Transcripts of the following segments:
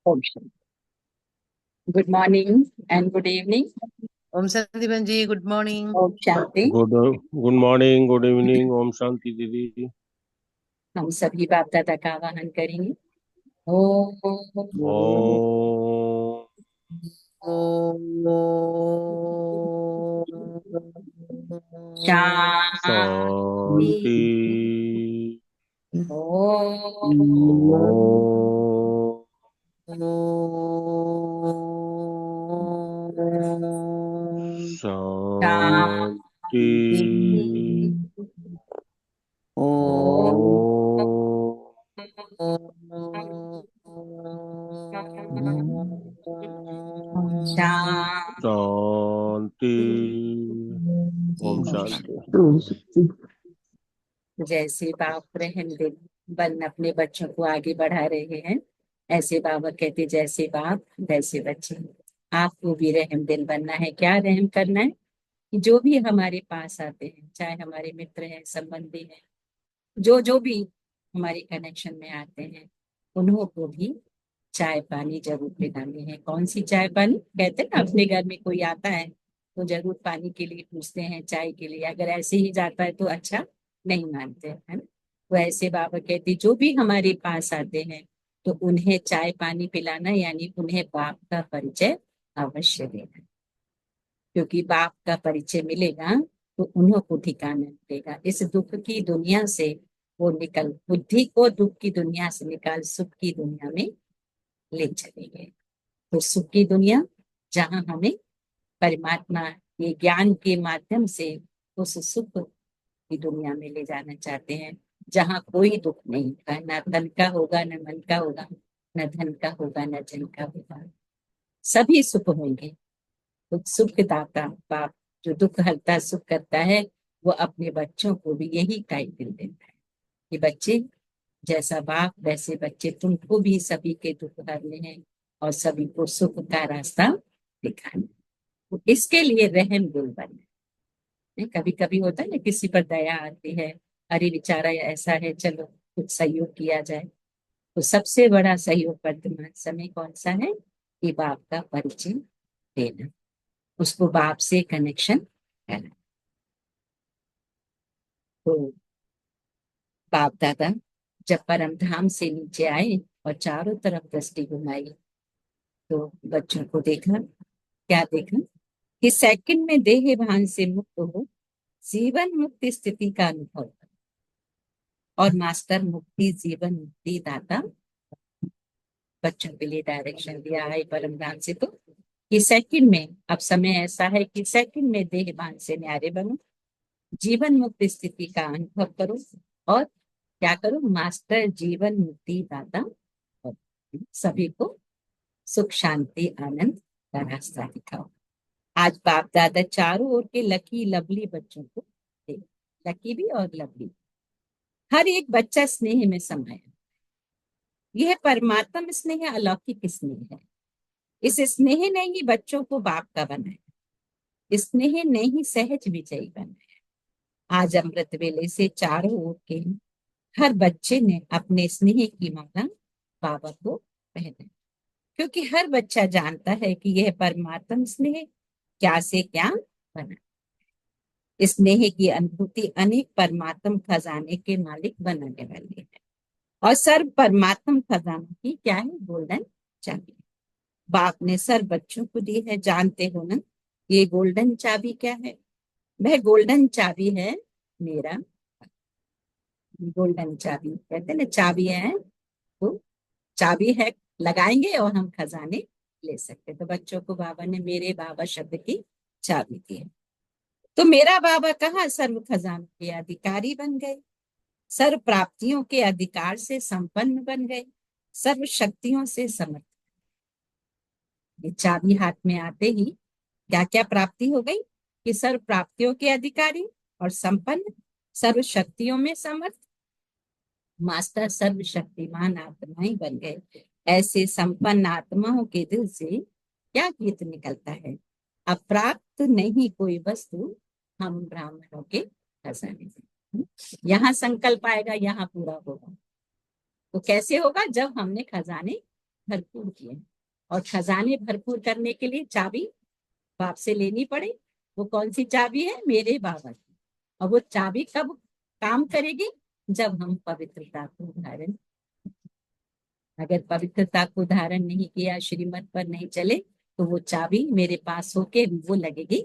ओम शांति। Good morning and good evening. ओम शांति बहन जी, गुड मॉर्निंग। ओम शांति। Good morning, good evening. ओम शांति दीदी। हम सभी बाप दादा का आवाहन करेंगे। ओम ओम शांति। शांति। ओम ओम शांति। ओम शांति। ओम शांति। जैसे बाप रहम दिल बन अपने बच्चों को आगे बढ़ा रहे हैं, ऐसे बाबा कहते जैसे बाप वैसे बच्चे। आपको भी रहम दिल बनना है। क्या रहम करना है कि जो भी हमारे पास आते हैं, चाहे हमारे मित्र हैं, संबंधी हैं, जो जो भी हमारे कनेक्शन में आते हैं, उन्हों को भी चाय पानी जरूर पिलानी है। कौन सी चाय पानी कहते हैं ना, अपने घर में कोई आता है तो जरूर पानी के लिए पूछते हैं, चाय के लिए। अगर ऐसे ही जाता है तो अच्छा नहीं मानते, है ना। तो ऐसे बाबा कहते जो भी हमारे पास आते हैं तो उन्हें चाय पानी पिलाना, यानी उन्हें बाप का परिचय अवश्य देना। क्योंकि बाप का परिचय मिलेगा तो उन्हों को ठिकाना मिलेगा। इस दुख की दुनिया से वो निकल, बुद्धि को दुख की दुनिया से निकाल सुख की दुनिया में ले चलेंगे। तो सुख की दुनिया, जहाँ हमें परमात्मा ये ज्ञान के माध्यम से उस सुख की दुनिया में ले जाना चाहते हैं, जहाँ कोई दुख नहीं होगा, न तन का होगा, न मन का होगा, न धन का होगा, न जन का होगा। सभी सुख होंगे। तो सुख दाता बाप जो दुख हरता सुख करता है, वो अपने बच्चों को भी यही टाइटल देता है कि बच्चे, जैसा बाप वैसे बच्चे, तुमको भी सभी के दुख हरने हैं और सभी को सुख का रास्ता दिखाना है। तो इसके लिए रहम दिल बनना है। कभी कभी होता है ना, किसी पर दया आती है, अरे बेचारा ऐसा है, चलो कुछ सहयोग किया जाए। तो सबसे बड़ा सहयोग वर्तमान समय कौन सा है कि बाप का परिचय देना, उसको बाप से कनेक्शन करना। तो बाप दादा जब परम धाम से नीचे आए और चारों तरफ दृष्टि घुमाई, तो बच्चों को देखा, क्या देखा कि सेकंड में देह भान से मुक्त हो जीवन मुक्ति स्थिति का अनुभव करो। और मास्टर मुक्ति जीवन मुक्ति दाता बच्चों के लिए डायरेक्शन दिया है परम धाम से। तो कि सेकंड में, अब समय ऐसा है कि सेकंड में देह भान से न्यारे बनो, जीवन मुक्त स्थिति का अनुभव करो, और क्या करो, मास्टर जीवन मुक्ति दाता और सभी को सुख शांति आनंद का रास्ता दिखाओ। आज बाप दादा चारों ओर के लकी लवली बच्चों को देख, लकी भी और लवली, हर एक बच्चा स्नेह में समाया। यह परमात्म स्नेह अलौकिक स्नेह है। इस स्नेह ने ही बच्चों को बाप का बनाया, स्नेह ने ही सहज विजयी बनाया। आज अमृत वेले से चारों ओर के हर बच्चे ने अपने स्नेह की माला बाबा को पहनाई। क्योंकि हर बच्चा जानता है कि यह परमात्म स्नेह क्या से क्या बना। स्नेह की अनुभूति अनेक परमात्म खजाने के मालिक बनाने वाली है। और सर्व परमात्म खजानों की क्या है, गोल्डन चाबी। बाप ने सर्व बच्चों को दी है, जानते हो ना। ये गोल्डन चाबी क्या है? वह गोल्डन चाबी है मेरा। गोल्डन चाबी कहते हैं ना, चाबी है तो चाबी है, लगाएंगे और हम खजाने ले सकते। तो बच्चों को बाबा ने मेरे बाबा शब्द की चाबी दी है। तो मेरा बाबा कहाँ सर्व खजानों के अधिकारी बन गए, सर्व प्राप्तियों के अधिकार से संपन्न बन गए, सर्व शक्तियों से समर्थ। ये चाबी हाथ में आते ही क्या क्या प्राप्ति हो गई कि सर्व प्राप्तियों के अधिकारी और संपन्न, सर्व शक्तियों में समर्थ, मास्टर सर्वशक्तिमान आत्माएं बन गए। ऐसे संपन्न आत्माओं के दिल से क्या गीत निकलता है, अप्राप्त नहीं कोई वस्तु हम ब्राह्मणों के खजाने में। यहाँ संकल्प आएगा, यहाँ पूरा होगा। तो कैसे होगा, जब हमने खजाने भरपूर किए और खजाने भरपूर करने के लिए चाबी बाप से लेनी पड़े। वो कौन सी चाबी है? मेरे बाबा की। और वो चाबी कब काम करेगी? जब हम पवित्रता को धारण, अगर पवित्रता को धारण नहीं किया, श्रीमत पर नहीं चले, तो वो चाबी मेरे पास होके वो लगेगी।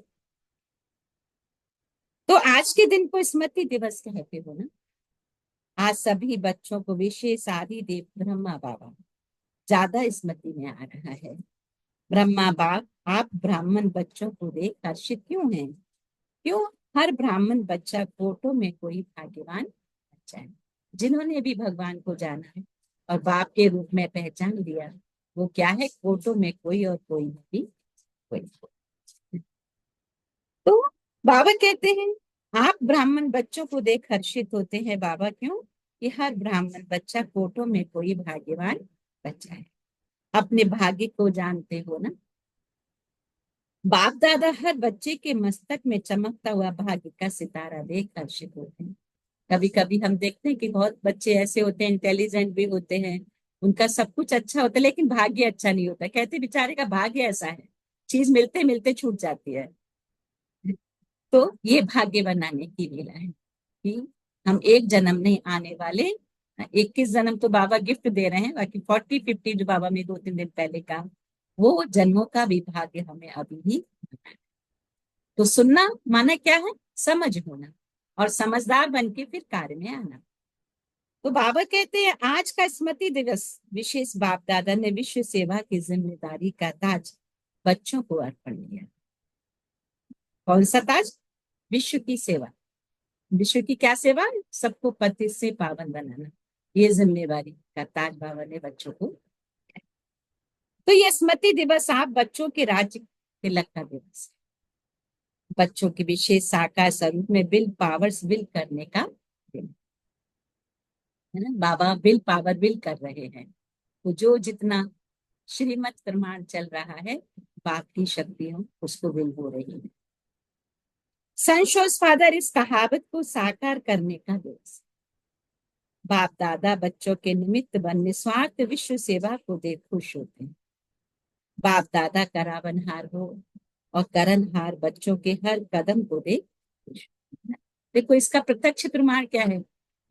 तो आज के दिन को स्मृति दिवस कहते हो ना। आज सभी बच्चों को विशेष आदि देव ब्रह्मा बाबा ज्यादा स्मृति में आ रहा है। ब्रह्मा बाप, आप ब्राह्मण बच्चों को देख हर्षित क्यों हैं? क्यों? हर ब्राह्मण बच्चा कोटों में कोई भाग्यवान बच्चा है, जिन्होंने भी भगवान को जाना है और बाप के रूप में पहचान लिया। वो क्या है? कोटों में कोई और कोई नहीं कोई। तो बाबा कहते हैं आप ब्राह्मण बच्चों को देख हर्षित होते हैं। बाबा क्यों? कि हर ब्राह्मण बच्चा कोटों में कोई भाग्यवान बच्चा है। अपने भाग्य को जानते हो ना। बाप दादा हर बच्चे के मस्तक में चमकता हुआ भाग्य का सितारा देख हर्षित होते हैं। कभी कभी हम देखते हैं कि बहुत बच्चे ऐसे होते हैं, इंटेलिजेंट भी होते हैं, उनका सब कुछ अच्छा होता है, लेकिन भाग्य अच्छा नहीं होता। कहते बेचारे का भाग्य ऐसा है, चीज मिलते मिलते छूट जाती है। तो ये भाग्य बनाने की लीला है कि हम एक जन्म नहीं, आने वाले 21 जन्म तो बाबा गिफ्ट दे रहे हैं, बाकी 40-50 जो बाबा ने 2-3 दिन पहले कहा, वो जन्मों का भी भाग्य हमें अभी ही। तो सुनना माना क्या है? समझ होना, और समझदार बन के फिर कार्य में आना। तो बाबा कहते हैं आज का स्मृति दिवस विशेष बाप दादा ने विश्व सेवा की जिम्मेदारी का ताज बच्चों को अर्पण किया। कौन सा ताज? विश्व की सेवा। विश्व की क्या सेवा? सबको पति से पावन बनाना, ये जिम्मेवारी का ताज बाबा ने बच्चों को। तो ये स्मृति दिवस आप बच्चों के राज्य तिलक का दिवस है। बच्चों के विशेष साकार स्वरूप में विल पावर्स विल करने का दिन है ना। बाबा विल पावर विल कर रहे हैं। तो जो जितना श्रीमत प्रमाण चल रहा है, बाप की शक्तियों उसको विल हो रही है। सनशोज फादर इस कहावत को साकार करने का दिवस। बाप दादा बच्चों के निमित्त बन निस्वार्थ विश्व सेवा को देख खुश होते हैं। बाप दादा करावनहार हो और करनहार बच्चों के हर कदम को देख खुश होते हैं। देखो इसका प्रत्यक्ष प्रमाण क्या है?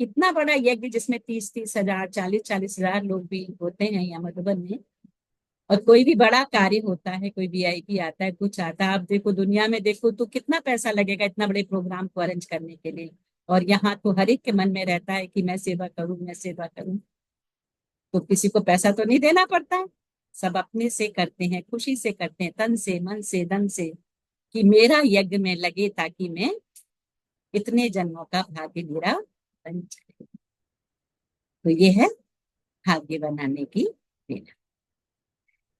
कितना बड़ा यज्ञ जिसमें 30-30 हजार, 40-40 हजार लोग भी होते हैं यहाँ मधुबन में। और कोई भी बड़ा कार्य होता है, कोई वीआईपी आता है, कुछ आता है, आप देखो दुनिया में देखो तो कितना पैसा लगेगा इतना बड़े प्रोग्राम को अरेंज करने के लिए। और यहाँ तो हर एक के मन में रहता है कि मैं सेवा करूं, मैं सेवा करूं। तो किसी को पैसा तो नहीं देना पड़ता है, सब अपने से करते हैं, खुशी से करते हैं, तन से मन से धन से, कि मेरा यज्ञ में लगे ताकि मैं इतने जन्मों का भाग्य मेरा बन जाए। तो ये है भाग्य बनाने की प्रेरणा।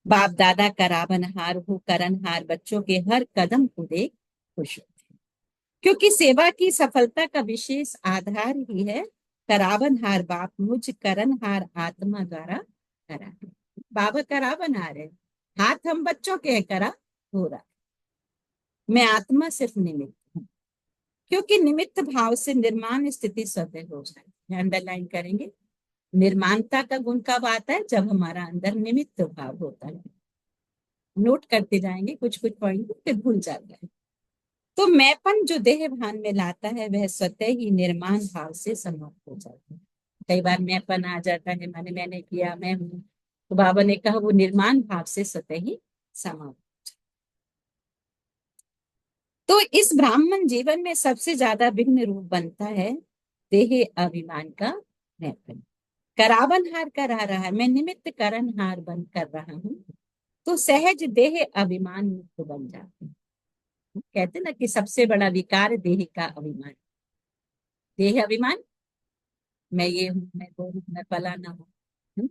बाप दादा करावनहार हो करनहार बच्चों के हर कदम को देख खुश होते हैं, क्योंकि सेवा की सफलता का विशेष आधार ही है करावनहार बाप मुझ करनहार आत्मा द्वारा करा है। बाबा करावनहार है, हाथ हम बच्चों के है, करा हो रहा है। मैं आत्मा सिर्फ निमित्त हूँ, क्योंकि निमित्त भाव से निर्माण स्थिति स्वतः हो जाए। अंडरलाइन करेंगे, निर्माणता का गुण कब आता है? जब हमारा अंदर निमित्त भाव होता है। नोट करते जाएंगे कुछ कुछ पॉइंट, फिर भूल जाता है। तो मैंपन जो देह भान में लाता है वह स्वतः ही निर्माण भाव से समाप्त हो जाता है। कई बार मैंपन आ जाता है, मैंने किया, मैं हूँ, तो बाबा ने कहा वो निर्माण भाव से स्वतः ही समाप्त। तो इस ब्राह्मण जीवन में सबसे ज्यादा विघ्न रूप बनता है देह अभिमान का मैंपन। करावनहार करा रहा है, मैं निमित्त करनहार बन कर रहा हूँ, तो सहज देह अभिमान मुक्त बन जाते हैं। कहते ना कि सबसे बड़ा विकार देह का अभिमान। देह अभिमान, मैं ये हूँ, मैं वो हूँ, मैं फलाना हूँ। हम्म?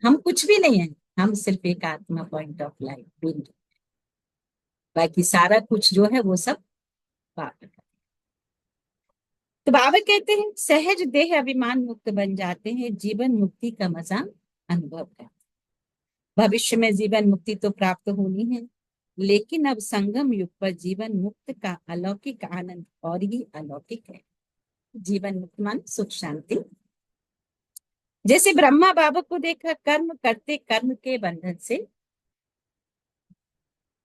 हम कुछ भी नहीं है, हम सिर्फ एक आत्मा, पॉइंट ऑफ लाइट। बाकी सारा कुछ जो है वो सब बाबा का। तो बाबा कहते हैं सहज देह अभिमान मुक्त बन जाते हैं, जीवन मुक्ति का मजा अनुभव करते हैं। भविष्य में जीवन मुक्ति तो प्राप्त होनी है, लेकिन अब संगम युग पर जीवन मुक्त का अलौकिक आनंद और ही अलौकिक है। जीवन मुक्त मान सुख शांति। जैसे ब्रह्मा बाबा को देखा कर्म करते, कर्म के बंधन से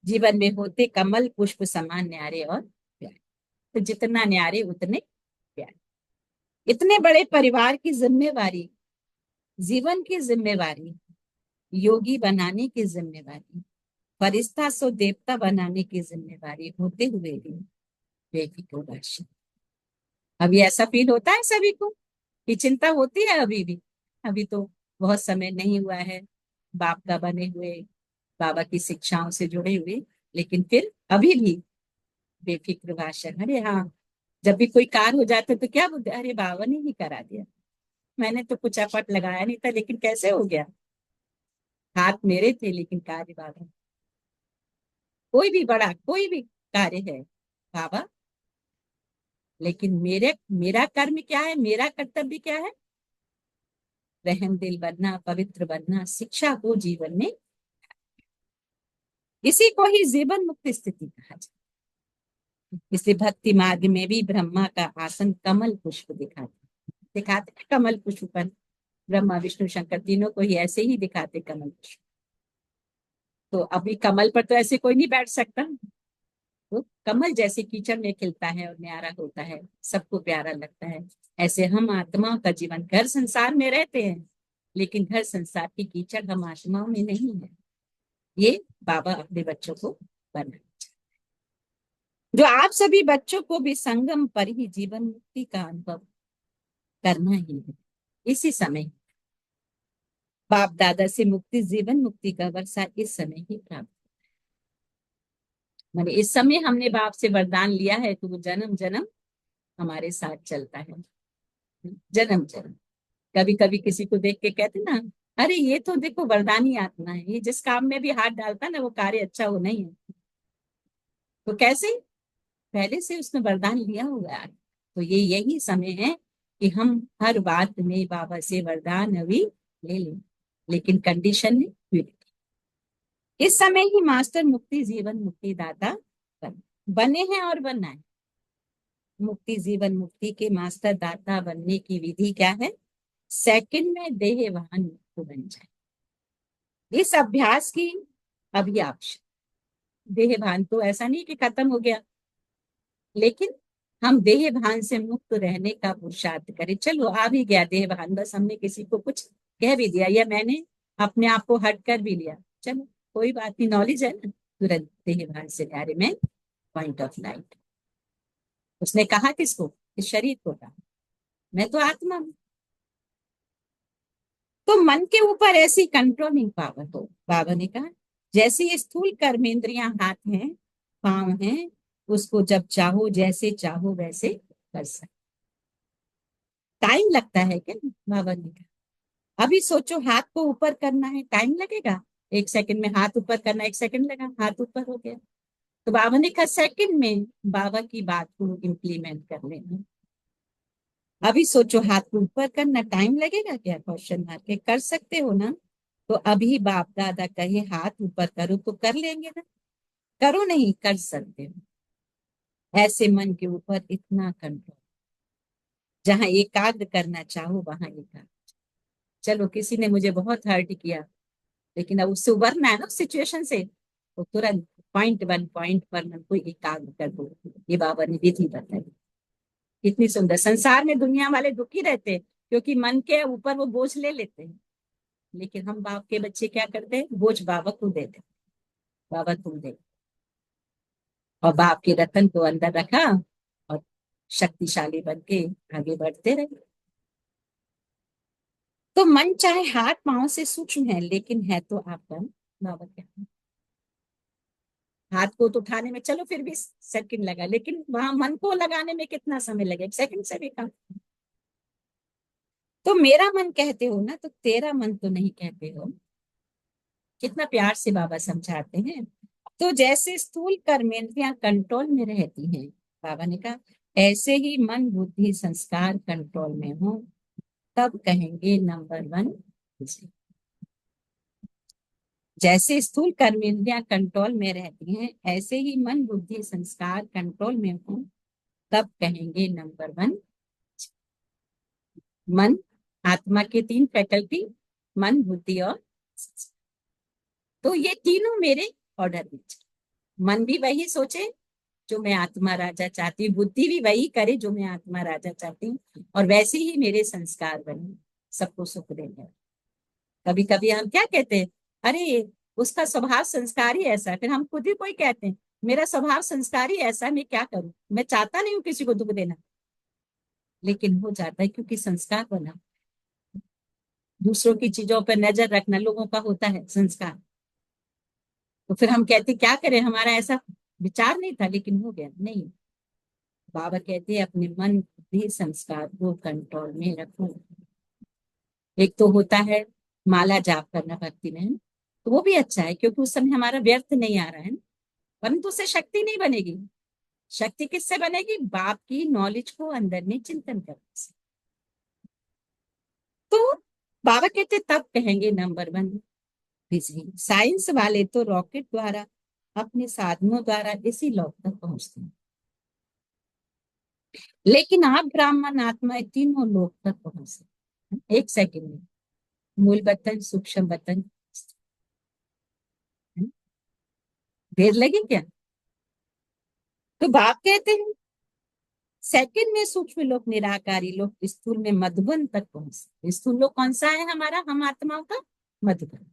जीवन में होते कमल पुष्प समान न्यारे और प्यारे। तो जितना न्यारे उतने प्यारे। इतने बड़े परिवार की जिम्मेवारी, जीवन की जिम्मेवारी, योगी बनाने की जिम्मेवारी, फरिश्ता सो देवता बनाने की जिम्मेवारी होते हुए भी बेफिक्र राशि। अभी ऐसा फील होता है सभी को कि चिंता होती है अभी भी? अभी तो बहुत समय नहीं हुआ है बाप का बने हुए, बाबा की शिक्षाओं से जुड़े हुए, लेकिन फिर अभी भी बेफिक्र भाषण। अरे हाँ, जब भी कोई कार्य हो जाता है तो क्या बोलते, अरे बाबा ने ही करा दिया, मैंने तो कुछ एफर्ट लगाया नहीं था, लेकिन कैसे हो गया? हाथ मेरे थे लेकिन कार्य बाबा। कोई भी बड़ा कोई भी कार्य है बाबा, लेकिन मेरा कर्म क्या है, मेरा कर्तव्य क्या है? रहम दिल बनना, पवित्र बनना, शिक्षा को जीवन में, इसी को ही जीवन मुक्त स्थिति कहा जाता है। इसलिए भक्ति मार्ग में भी ब्रह्मा का आसन कमल पुष्प दिखाते हैं कमल पुष्प पर। ब्रह्मा विष्णु शंकर तीनों को ही ऐसे ही दिखाते कमल पुष्प। तो अभी कमल पर तो ऐसे कोई नहीं बैठ सकता। तो कमल जैसे कीचड़ में खिलता है और न्यारा होता है, सबको प्यारा लगता है, ऐसे हम आत्माओं का जीवन, घर संसार में रहते हैं लेकिन घर संसार की कीचड़ हम आत्माओं में नहीं है। ये बाबा अपने बच्चों को बना, जो आप सभी बच्चों को भी संगम पर ही जीवन मुक्ति का अनुभव करना ही है। इसी समय बाप दादा से मुक्ति, जीवन मुक्ति का वर्षा इस समय ही प्राप्त, माने इस समय हमने बाप से वरदान लिया है तो वो जन्म जन्म हमारे साथ चलता है। जन्म जन्म। कभी कभी किसी को देख के कहते ना, अरे ये तो देखो वरदानी आत्मा है, ये जिस काम में भी हाथ डालता ना वो कार्य अच्छा हो नहीं है। तो कैसे? पहले से उसने वरदान लिया हुआ है। तो ये यही समय है कि हम हर बात में बाबा से वरदान अभी ले लें, लेकिन कंडीशन है purity। इस समय ही मास्टर मुक्ति जीवन मुक्ति दाता बने हैं और बनना है। मुक्ति जीवन मुक्ति के मास्टर दाता बनने की विधि क्या है? सेकंड में देहवान मुक्त बन जाए। इस अभ्यास की अभी आवश्यक। देहभान तो ऐसा नहीं कि खत्म हो गया, लेकिन हम देह भान से मुक्त रहने का पुरुषार्थ करें। चलो आ भी गया देह भान, बस हमने किसी को कुछ कह भी दिया या मैंने अपने आप को हट कर भी लिया, चलो कोई बात नहीं, नॉलेज है ना, तुरंत देह भान से न्यारे में पॉइंट ऑफ लाइट। उसने कहा किसको? इस शरीर को कहा, मैं तो आत्मा हूं। तो मन के ऊपर ऐसी कंट्रोलिंग पावर हो, बाबा ने कहा जैसे ये स्थूल कर्मेंद्रियां हाथ हैं, पांव हैं, उसको जब चाहो जैसे चाहो वैसे कर सकते। टाइम लगता है क्या? बाबा ने कहा अभी सोचो हाथ को ऊपर करना है, टाइम लगेगा? 1 सेकंड में हाथ ऊपर करना, 1 सेकंड लगा, हाथ ऊपर हो गया। तो बाबा ने कहा सेकंड में बाबा की बात को इम्प्लीमेंट कर लेना। अभी सोचो हाथ को ऊपर करना टाइम लगेगा क्या? क्वेश्चन मार के कर सकते हो ना? तो अभी बाप दादा कहे हाथ ऊपर करो तो कर लेंगे ना? करो नहीं कर सकते हो। ऐसे मन के ऊपर इतना कंट्रोल, जहां एकाग्र करना चाहो वहां एकाग्र। चलो किसी ने मुझे बहुत हर्ट किया, लेकिन अब उससे उबरना है ना सिचुएशन से, तो तुरंत पॉइंट वन पॉइंट पर मन को एकाग्र कर दो। ये बाबा ने विधि बताई, कितनी सुंदर। संसार में दुनिया वाले दुखी रहते हैं क्योंकि मन के ऊपर वो बोझ ले लेते हैं, लेकिन हम बाप के बच्चे क्या करते हैं? बोझ बाबा को देते, बाबा तुम दे। और बाप के रतन को अंदर रखा और शक्तिशाली बन के आगे बढ़ते रहे। तो मन चाहे हाथ पांव से सूक्ष्म है, लेकिन है तो आपका बाबा क्या। हाथ को तो उठाने में चलो फिर भी सेकंड लगा, लेकिन वहां मन को लगाने में कितना समय लगे? 1 सेकंड से भी कम। तो मेरा मन कहते हो ना, तो तेरा मन तो नहीं कहते हो। कितना प्यार से बाबा समझाते हैं। तो जैसे स्थूल कर्मेंद्रियां कंट्रोल में रहती हैं, बाबा ने कहा ऐसे ही मन बुद्धि संस्कार कंट्रोल में हो, तब कहेंगे नंबर वन। जैसे स्थूल कर्मेंद्रियां कंट्रोल में रहती हैं, ऐसे ही मन बुद्धि संस्कार कंट्रोल में हो, तब कहेंगे नंबर वन। मन आत्मा के 3 फैकल्टी, मन, बुद्धि और संस्कार। तो ये तीनों मेरे ऑर्डर में चले। मन भी वही सोचे जो मैं आत्मा राजा चाहती हूँ, बुद्धि भी वही करे जो मैं आत्मा राजा चाहती हूँ, और वैसे ही मेरे संस्कार बने सबको सुख देंगे। कभी कभी हम क्या कहते हैं, अरे उसका स्वभाव संस्कार ही ऐसा है, फिर हम खुद ही कोई कहते हैं मेरा स्वभाव संस्कार ही ऐसा है, मैं क्या करूं, मैं चाहता नहीं हूं किसी को दुख देना, लेकिन हो जाता है क्योंकि संस्कार बना। दूसरों की चीजों पर नजर रखना लोगों का होता है संस्कार, तो फिर हम कहते क्या करें, हमारा ऐसा विचार नहीं था लेकिन हो गया। नहीं, बाबा कहते हैं अपने मन बुद्धि संस्कार को कंट्रोल में रखो। एक तो होता है माला जाप करना भक्ति में, तो वो भी अच्छा है क्योंकि उस समय हमारा व्यर्थ नहीं आ रहा है, परंतु उससे शक्ति नहीं बनेगी। शक्ति किससे बनेगी? बाप की नॉलेज को अंदर में चिंतन करने से। तो बाबा कहते तब कहेंगे नंबर 1 बिजली। साइंस वाले तो रॉकेट द्वारा अपने साधनों द्वारा इसी लौक तक पहुंचते हैं, लेकिन आप ब्राह्मण आत्मा तीनों लोक तक पहुंचते हैं 1 सेकंड में। मूल बतन, सूक्ष्म बतन, देर लगी क्या? तो बाप कहते हैं सेकंड में सूक्ष्म लोक, निराकारी लोक, स्थूल में मधुबन तक पहुंचते। स्थूल लोक कौन सा है हमारा, हम आत्माओं का? मधुबन।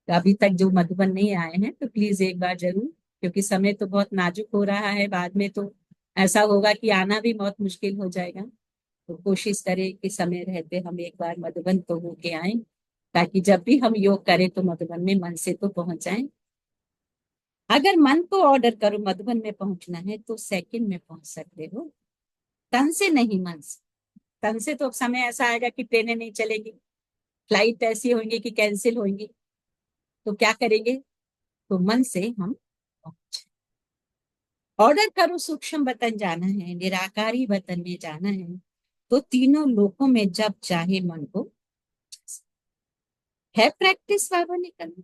तो अभी तक जो मधुबन नहीं आए हैं तो प्लीज एक बार जरूर, क्योंकि समय तो बहुत नाजुक हो रहा है, बाद में तो ऐसा होगा कि आना भी बहुत मुश्किल हो जाएगा। तो कोशिश करें कि समय रहते हम एक बार मधुबन तो होके आए, ताकि जब भी हम योग करें तो मधुबन में मन से तो पहुंच जाएं। अगर मन को ऑर्डर करो मधुबन में पहुंचना है तो सेकंड में पहुंच सकते हो, तन से नहीं, मन से। तन से तो अब समय ऐसा आएगा कि ट्रेनें नहीं चलेगी, फ्लाइट ऐसी होंगी कि कैंसिल होंगी, तो क्या करेंगे? तो मन से हम ऑर्डर करो सूक्ष्म वतन जाना है, निराकारी वतन में जाना है, तो तीनों लोकों में जब चाहे मन को है प्रैक्टिस बाबा ने करना।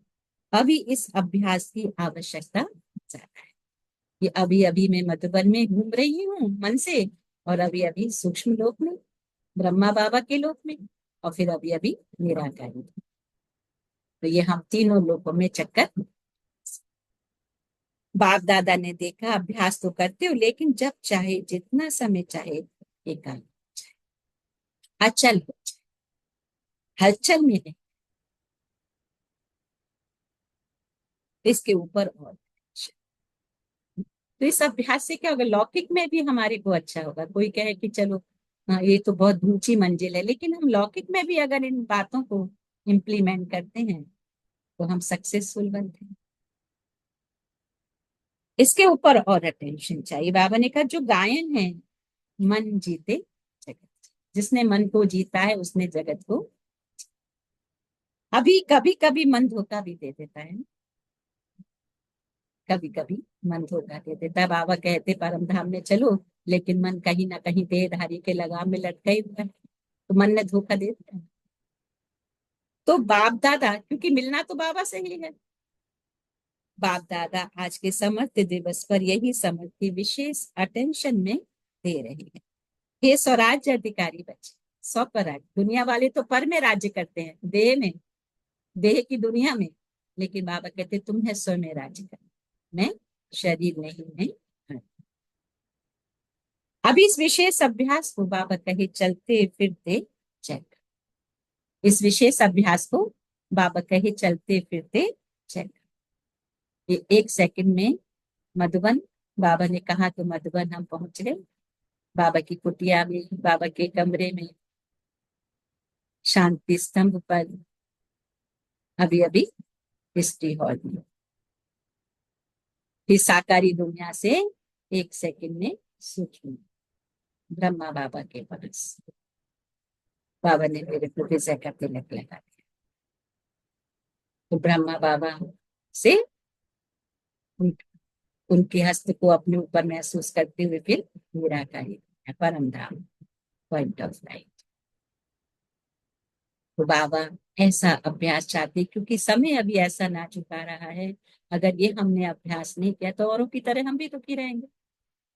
अभी इस अभ्यास की आवश्यकता ज्यादा है। ये अभी अभी मैं मधुबन में घूम रही हूँ मन से, और अभी अभी सूक्ष्म लोक में, ब्रह्मा बाबा के लोक में, और फिर अभी अभी निराकारी। तो ये हम तीनों लोकों में चक्कर। बाप दादा ने देखा अभ्यास तो करते हो, लेकिन जब चाहे जितना समय चाहे एकांत अचल हो जाए, हलचल में नहीं, इसके ऊपर और। तो इस अभ्यास से क्या होगा, लौकिक में भी हमारे को अच्छा होगा। कोई कहे कि चलो हाँ ये तो बहुत ऊंची मंजिल है, लेकिन हम लौकिक में भी अगर इन बातों को इम्प्लीमेंट करते हैं तो हम सक्सेसफुल बनते हैं। इसके ऊपर और अटेंशन चाहिए। बाबा ने कहा जो गायन है, मन जीते जगत, जिसने मन को जीता है उसने जगत को। अभी कभी कभी मन धोखा भी दे देता है, कभी कभी मन धोखा दे देता है। बाबा कहते परम धाम में चलो, लेकिन मन कहीं ना कहीं देहधारी के लगाम में लटका ही हुआ है, तो मन ने धोखा दे दिया। तो बाप दादा, क्योंकि मिलना तो बाबा से ही है, बाप दादा आज के समर्थ दिवस पर यही समर्थ की विशेष अटेंशन में दे रहे हैं। हे स्वराज्य अधिकारी बच्चे, स्वपराग। दुनिया वाले तो पर में राज्य करते हैं, देह में, देह की दुनिया में, लेकिन बाबा कहते तुम्हें स्व में राज्य करना, मैं शरीर नहीं है। अब इस विशेष अभ्यास को बाबा कहे चलते फिरते चल। इस विशेष अभ्यास को बाबा कहे चलते फिरते चल। ये 1 सेकंड में मधुबन, बाबा ने कहा तो मधुबन हम पहुंच गए। बाबा की कुटिया में, बाबा के कमरे में, शांति स्तंभ पर, अभी अभी हिस्ट्री हॉल में। फिर साकारी दुनिया से 1 सेकंड में सूक्ष्म ब्रह्मा बाबा के पास। बाबा ने मेरे को विजय का तिलक लगा दिया, तो ब्रह्मा बाबा से उन, उनके हस्त को अपने ऊपर महसूस करते हुए फिर निराकारी परम धाम, पॉइंट ऑफ लाइट। तो बाबा ऐसा अभ्यास चाहते, क्योंकि समय अभी ऐसा ना चुका रहा है। अगर ये हमने अभ्यास नहीं किया तो औरों की तरह हम भी दुखी रहेंगे।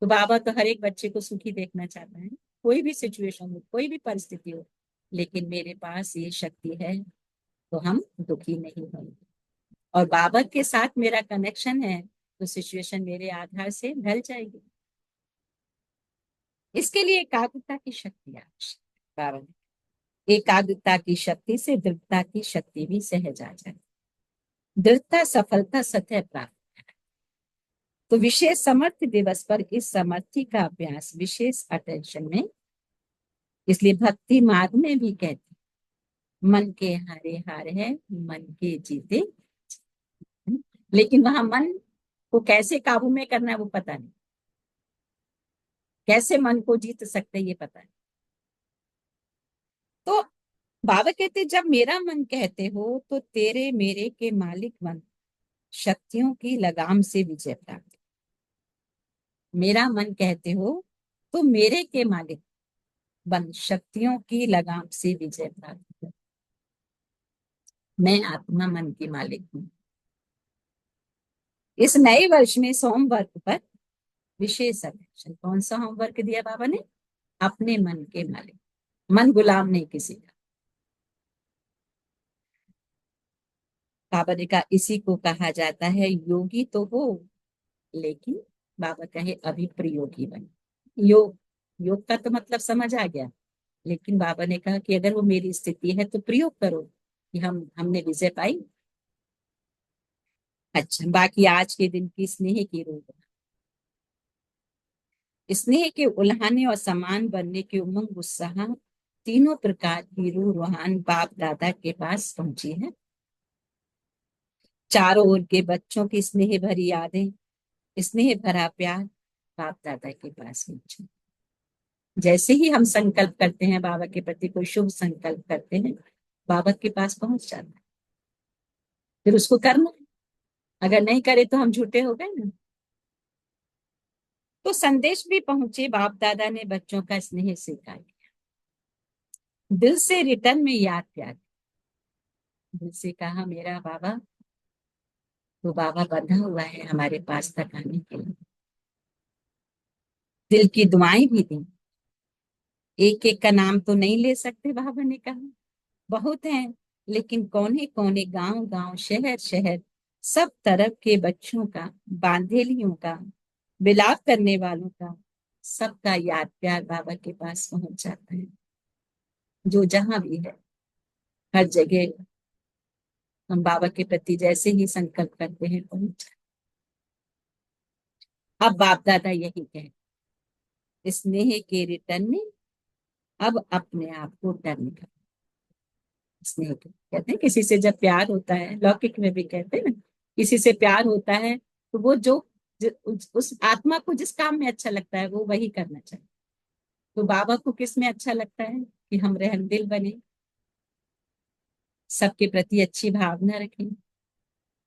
तो बाबा तो हर एक बच्चे को सुखी देखना चाहता है, कोई भी सिचुएशन हो, कोई भी परिस्थिति हो, लेकिन मेरे पास ये शक्ति है तो हम दुखी नहीं होंगे। और बाबा के साथ मेरा कनेक्शन है तो सिचुएशन मेरे आधार से ढल जाएगी। इसके लिए एकाग्रता की शक्ति आवश्यक है। बाबा ने एकाग्रता की शक्ति से दृढ़ता की शक्ति भी सहज आ जाए। दृढ़ता सफलता सतह प्राप्त। तो विशेष समर्थ्य दिवस पर इस समर्थी का अभ्यास विशेष अटेंशन में, इसलिए भक्ति मार्ग में भी कहते मन के हारे हार है, मन के जीते। लेकिन वहां मन को कैसे काबू में करना है वो पता नहीं, कैसे मन को जीत सकते ये पता नहीं। तो बाबा कहते जब मेरा मन कहते हो तो तेरे मेरे के मालिक बन, शक्तियों की लगाम से विजय प्राप्त। मेरा मन कहते हो तो मेरे के मालिक बन, शक्तियों की लगाम से विजय प्राप्त। मैं आत्मा मन की मालिक हूँ। इस नए वर्ष में सोमवर्क पर विशेष अटेंशन। कौन सा होमवर्क दिया बाबा ने? अपने मन के मालिक। मन गुलाम नहीं किसी का। बाबा ने कहा इसी को कहा जाता है योगी तो हो, लेकिन बाबा कहे अभी प्रयोगी बने। योग, योग का तो मतलब समझ आ गया, लेकिन बाबा ने कहा कि अगर वो मेरी स्थिति है तो प्रयोग करो कि हमने विजय पाई। अच्छा, बाकी आज के दिन की स्नेह की रूह, स्नेह के उल्हाने और समान बनने के उमंग उत्साह, तीनों प्रकार की रूह रूहान बाप दादा के पास पहुंची है। चारों ओर के बच्चों की स्नेह भरी यादें, स्नेह भरा प्यार बाप दादा के पास पहुंचे। जैसे ही हम संकल्प करते हैं बाबा के प्रति, कोई शुभ संकल्प करते हैं, बाबा के पास पहुंच जाता है। फिर उसको करना है, अगर नहीं करे तो हम झूठे हो गए ना। तो संदेश भी पहुंचे, बाप दादा ने बच्चों का स्नेह स्वीकार किया। दिल से रिटर्न में याद प्यार, दिल से कहा मेरा बाबा, तो बाबा बंधा हुआ है हमारे पास तक आने के लिए। दिल की दुआएं भी दी। एक एक का नाम तो नहीं ले सकते, बाबा ने कहा बहुत हैं, लेकिन कोने कोने गांव गांव शहर शहर सब तरफ के बच्चों का, बांधेलियों का, विलाप करने वालों का, सबका याद प्यार बाबा के पास पहुंच जाता है। जो जहां भी है, हर जगह हम बाबा के प्रति जैसे ही संकल्प करते हैं पहुंच जाते। अब बाप दादा यही कहे, स्नेह के रिटर्न में अब अपने आप को टर्न कर। स्नेह कहते हैं किसी से जब प्यार होता है, लौकिक में भी कहते हैं ना, किसी से प्यार होता है तो वो उस आत्मा को जिस काम में अच्छा लगता है वो वही करना चाहिए। तो बाबा को किस में अच्छा लगता है कि हम रहमदिल बने, सबके प्रति अच्छी भावना रखें।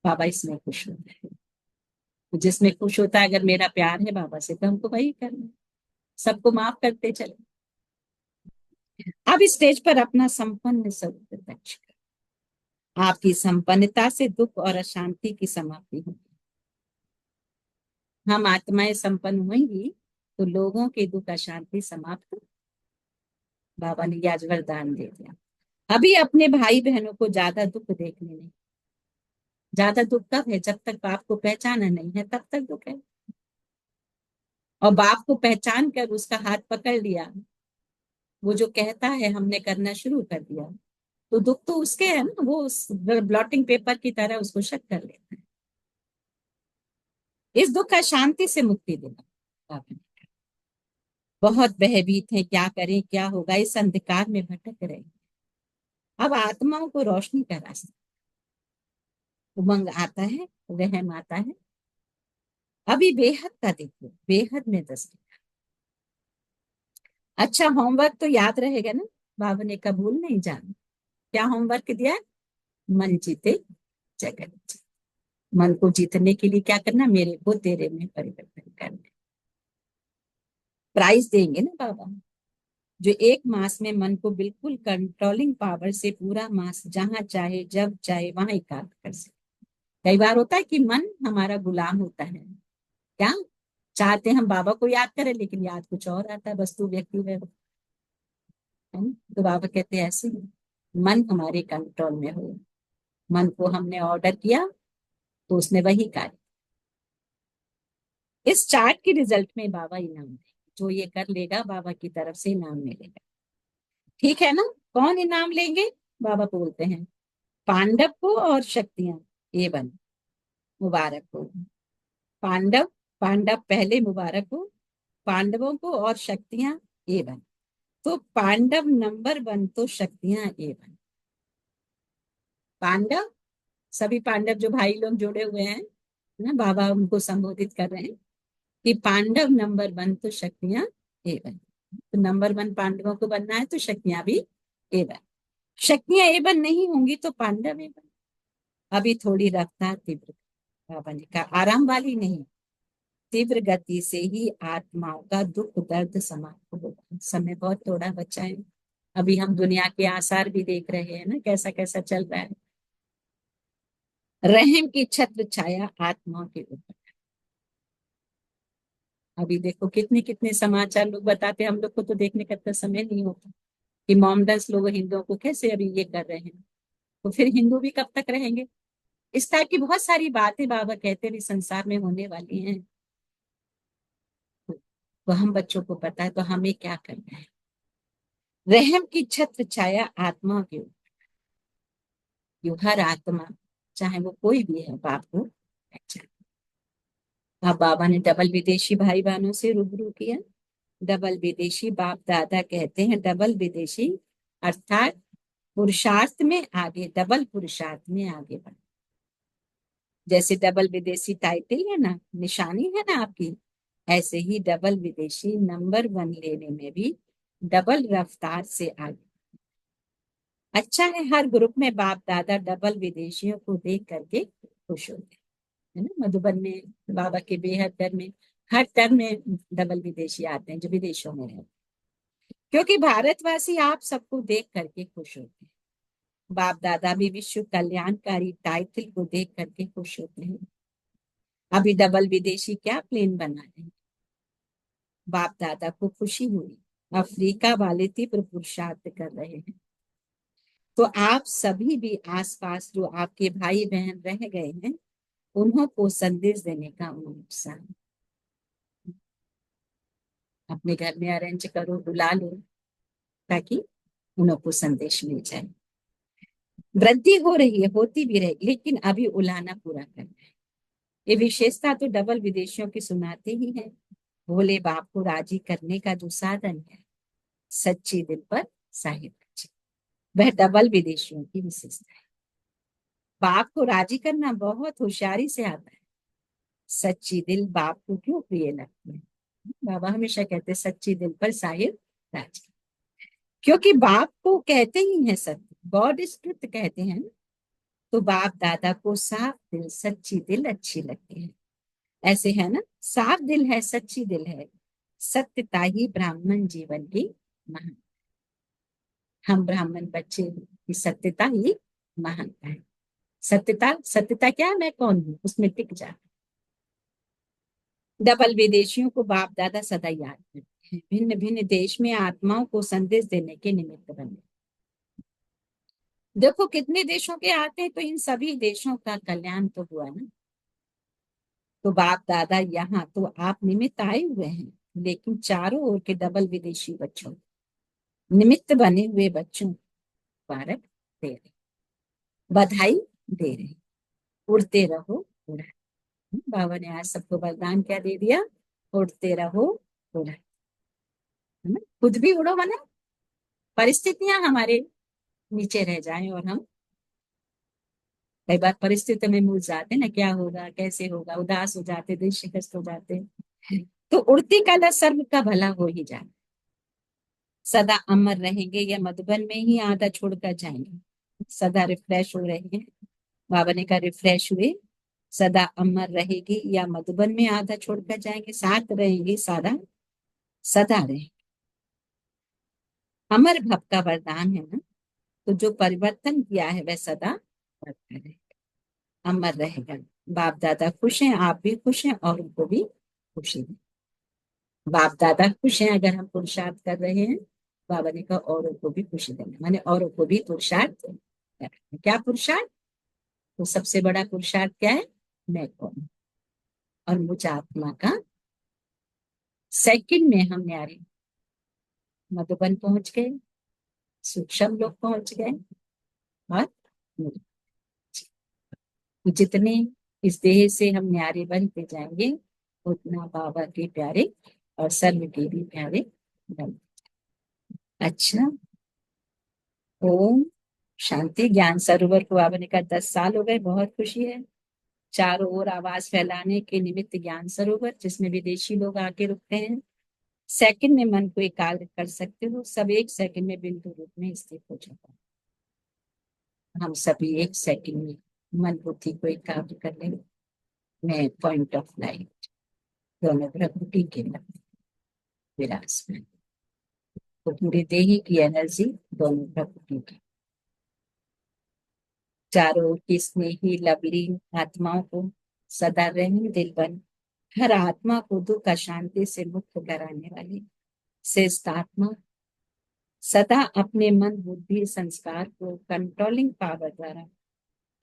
बाबा इसमें खुश होता है। तो जिसमें खुश होता है, अगर मेरा प्यार है बाबा से तो हमको वही करना है, सबको माफ करते चले। अब इस स्टेज पर अपना संपन्न स्वरूप प्रत्यक्ष करें। आपकी संपन्नता से दुख और अशांति की समाप्ति होगी। हम आत्माएं संपन्न होंगी तो लोगों के दुख अशांति समाप्त। बाबा ने आज वरदान दे दिया। अभी अपने भाई बहनों को ज्यादा दुख देखने नहीं। ज्यादा दुख तब है जब तक बाप को पहचाना नहीं है, तब तक दुख है। और बाप को पहचान कर उसका हाथ पकड़ लिया, वो जो कहता है हमने करना शुरू कर दिया, तो दुख तो उसके है ना, वो ब्लॉटिंग पेपर की तरह उसको शक कर लेता है। इस दुख का शांति से मुक्ति देना। बहुत भयभीत है, क्या करें क्या होगा, इस अंधकार में भटक रहे। अब आत्माओं को रोशनी का रास्ता, उमंग आता है, रहम आता है। अभी बेहद का देखो, बेहद में दृष्टि। अच्छा, होमवर्क तो याद रहेगा ना, बाबा ने कबूल नहीं जाना। क्या होमवर्क दिया? मन जीते जगत जीते। मन को जीतने के लिए क्या करना? मेरे को तेरे में परिवर्तन करना। प्राइज देंगे ना बाबा, जो एक मास में मन को बिल्कुल कंट्रोलिंग पावर से पूरा मास जहां चाहे जब चाहे वहां एकाग्र कर सके। कई बार होता है कि मन हमारा गुलाम होता है। क्या चाहते हैं हम बाबा को याद करें, लेकिन याद कुछ और आता है, वस्तु व्यक्ति है। है ना। तो बाबा कहते हैं ऐसे ही मन हमारे कंट्रोल में हो, मन को हमने ऑर्डर किया तो उसने वही कार्य। इस चार्ट के रिजल्ट में बाबा इनाम देंगे, जो ये कर लेगा बाबा की तरफ से इनाम मिलेगा। ठीक है ना। कौन इनाम लेंगे? बाबा बोलते हैं पांडव को और शक्तियां ये बन मुबारक हो। पांडव, पांडव पहले मुबारक हो, पांडवों को और शक्तियां ये बन। तो पांडव नंबर 1 तो शक्तियां ये बन। पांडव, सभी पांडव जो भाई लोग जुड़े हुए हैं ना, बाबा उनको संबोधित कर रहे हैं कि पांडव नंबर 1 तो शक्तियां ए बन। तो नंबर 1 पांडवों को बनना है तो शक्तियां भी ए बन। शक्तियां ए बन नहीं होंगी तो पांडव ए बन। अभी थोड़ी रफ्तार तीव्र, बाबा ने कहा आराम वाली नहीं, तीव्र गति से ही आत्माओं का दुख दर्द समाप्त होगा। समय बहुत थोड़ा बचा है। अभी हम दुनिया के आसार भी देख रहे हैं ना, कैसा कैसा चल रहा है। रहम की छत्र छाया आत्माओं के ऊपर। अभी देखो कितने कितने समाचार लोग बताते हैं, हम लोग को तो देखने का इतना समय नहीं होता कि मोमडन्स लोग हिंदुओं को कैसे अभी ये कर रहे हैं। तो फिर हिंदू भी कब तक रहेंगे? इस टाइप की बहुत सारी बातें बाबा कहते हैं संसार में होने वाली हैं। तो हम बच्चों को पता है, तो हमें क्या करना है? रहम की छत्र छाया आत्मा के ऊपर। यो हर आत्मा, चाहे वो कोई भी है, बाप को पहचान। अब बाबा ने डबल विदेशी भाई बहनों से रूबरू किया। डबल विदेशी बाप दादा कहते हैं डबल विदेशी अर्थात पुरुषार्थ में आगे, डबल पुरुषार्थ में आगे बढ़। जैसे डबल विदेशी टाइटल है ना, निशानी है ना आपकी, ऐसे ही डबल विदेशी नंबर 1 लेने में भी डबल रफ्तार से आगे। अच्छा है हर ग्रुप में बाप दादा डबल विदेशियों को देख करके खुश होते हैं ना। मधुबन में बाबा के बेहद दर में हर टर्म में डबल विदेशी आते हैं जो विदेशों में रहते हैं, क्योंकि भारतवासी आप सबको देख करके खुश होते हैं। बाप दादा भी विश्व कल्याणकारी टाइटल को देख करके खुश होते हैं। अभी डबल विदेशी क्या प्लेन बना रहे हैं, बाप दादा को खुशी हुई। अफ्रीका वाले तीव्र पुरुषार्थ कर रहे हैं। तो आप सभी भी आसपास जो आपके भाई बहन रह गए हैं, उन्हों को संदेश देने का उत्साह अपने घर में अरेंज करो, बुला लो, ताकि उन्हों को संदेश मिल जाए। वृद्धि हो रही है, होती भी रहेगी, लेकिन अभी उलाना पूरा करना है। ये विशेषता तो डबल विदेशियों की सुनाते ही है। भोले बाप को राजी करने का जो साधन है, सच्ची दिल पर साहिब बच्चे, वह डबल विदेशियों की विशेषता है। बाप को राजी करना बहुत होशियारी से आता है। सच्ची दिल बाप को क्यों प्रिय लगती है? बाबा हमेशा कहते सच्ची दिल पर साहिब राजी, क्योंकि बाप को कहते ही है सत्य, गॉड इज ट्रुथ कहते हैं ना। तो बाप दादा को साफ दिल सच्ची दिल अच्छी लगती है। ऐसे है ना, साफ दिल है, सच्ची दिल है, सत्यता ही ब्राह्मण जीवन की महान। हम ब्राह्मण बच्चे की सत्यता ही महानता है। सत्यता, सत्यता क्या है? मैं कौन हूँ, उसमें टिक जा। डबल विदेशियों को बाप दादा सदा याद करते हैं। भिन्न भिन्न देश में आत्माओं को संदेश देने के निमित्त बने। देखो कितने देशों के आते हैं, तो इन सभी देशों का कल्याण तो हुआ ना। तो बाप दादा यहाँ तो आप निमित्त आए हुए हैं, लेकिन चारों ओर के डबल विदेशी बच्चों, निमित्त बने हुए बच्चों मुबारक दे रहे, बधाई दे रहे। उड़ते रहो उड़ा। बाबा ने आज सबको वरदान क्या दे दिया? उड़ते रहो उड़ा, है ना। खुद भी उड़ो, मना परिस्थितियां हमारे नीचे रह जाएं और हम कई बार परिस्थिति में मूल जाते ना, क्या होगा कैसे होगा, उदास हो जाते, दिल शिकस्त हो जाते। तो उड़ती कला सर्व का भला हो ही जाए। सदा अमर रहेंगे या मधुबन में ही आधा छोड़कर जाएंगे? सदा रिफ्रेश हो रहे हैं। बाबा ने कहा रिफ्रेश हुए, सदा अमर रहेगी या मधुबन में आधा छोड़कर जाएंगे? साथ रहेंगे, सदा सदा रहे। अमर भव का वरदान है ना। तो जो परिवर्तन किया है वह सदा बढ़ता रहेगा, अमर रहेगा। बाप दादा खुश हैं, आप भी खुश हैं, और उनको भी खुशी है। बाप दादा खुश हैं अगर हम पुरुषार्थ कर रहे हैं, बाबा ने कहा औरों को भी खुशी देना, माने औरों को भी पुरुषार्थ करना। क्या पुरुषार्थ? तो सबसे बड़ा पुरुषार्थ क्या है? मैं कौन हूं और मुझ आत्मा का। सेकंड में हम न्यारे मधुबन पहुंच गए, सूक्ष्म लोग पहुंच गए, और जितने इस देह से हम न्यारे बनते जाएंगे उतना बाबा के प्यारे और सर्व के भी प्यारे बन। अच्छा, ओम शांति। ज्ञान सरोवर को बाबा ने कहा 10 साल हो गए, बहुत खुशी है। चारों ओर आवाज फैलाने के निमित्त ज्ञान सरोवर, जिसमें विदेशी लोग आके रुकते हैं। सेकंड में मन को एकाग्र कर सकते हो, सब एक सेकंड में बिंदु रूप में स्थित हो जाता है। हम सभी एक सेकंड में मन बुद्धि को एकाग्र कर लेंगे। मैं पॉइंट ऑफ लाइट दोनों प्रकृति के मध्य विराजमान, तो पूरे देही की एनर्जी दोनों प्रकृति की। चारों ओर की स्नेही लवली आत्माओं को सदा रहने दिल बन हर आत्मा को दुख अशांति से मुक्त कराने वाली श्रेष्ठ आत्मा, सदा अपने मन बुद्धि संस्कार को कंट्रोलिंग पावर द्वारा